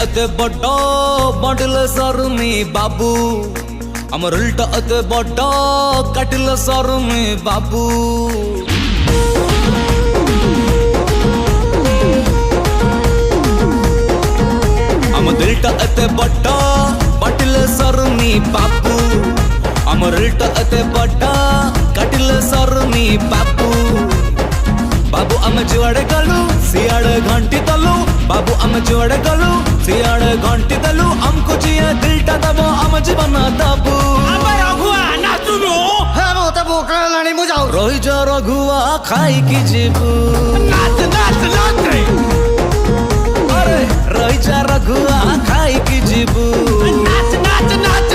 एते बड्डा बंडल सरमी बाबू हमर उल्टा एते बड्डा काटिल सरमी बाबू हम दिलटा एते बड्डा बाटिल सरमी बाबू हमर उल्टा एते बड्डा काटिल सरमी बाबू बाबू आम जुआड़े गलु सियाड़े घंटी तलु बाबू आम जुआड़े गलु सियाड़े घंटी तलु हमको जिया दिलटा दबो आम जीवन दबू रघुआ नाचुनु रही जा रघुआ खाई की जीबू नाच नाच नाच अरे रही जा रघुआ खाई की जीबू नाच नाच नाच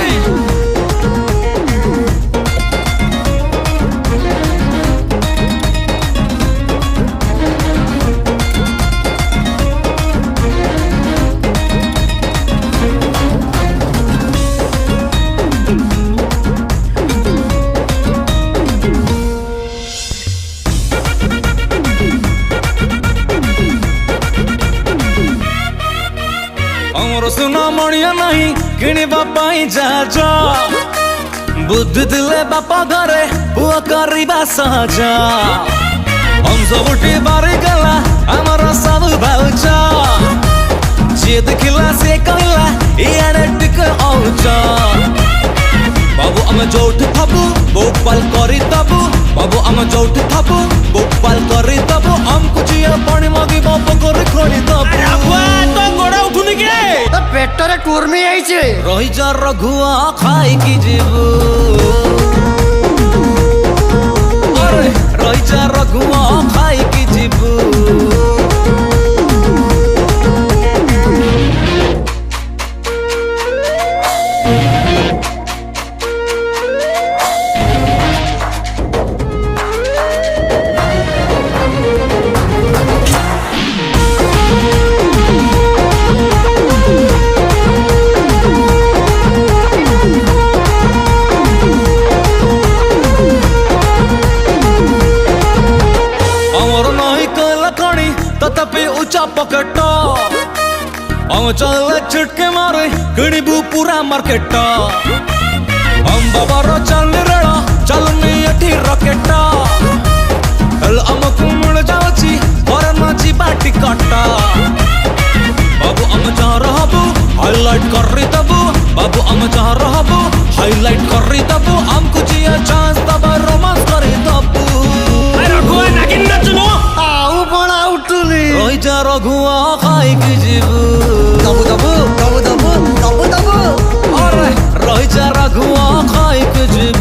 हमर सुना मणिया नहीं किणवा पाई जा जा बुद्धि दिले बापा घरे पुआ करिबा सहजा हम सब उठी बारी गला हमर सब भाउजा जे देखिला से कहला इयाने टिक औजा बाबू हम जोठ थबू बोपाल करी तबू बाबू हम जोठ थबू बोपाल करी तबू हम कुछ ये पानी मागी बाप कर खोली तबू रघुआ तो गोड़ा उठुनी के पेटरे कुर्मी आइছে रही जा रघुआ खाई की जीबू अरे रही जा रघुआ खाई की जीबू तथापि ऊंचा पकड़ हम चल चुटके मारे गणिबू पूरा मार्केट हम बाबार चल रेड़ा चल नहीं रॉकेट हमको मिल जाऊँ और मजी बाटी कटा बाबू हम जहाँ रहबू हाईलाइट कर रही तबू बाबू हम जहाँ रहबू हाईलाइट कर रही तबू हमको जिया चांस तब रोमांस करी तबू रघुआ नागिन नाचुनु आउ बड़ा उठुनी रही जा रघुआ खाई की जीबू दबु दबु दबु दबु दबु दबु अरे रही जा रघुआ खाई की जीबू।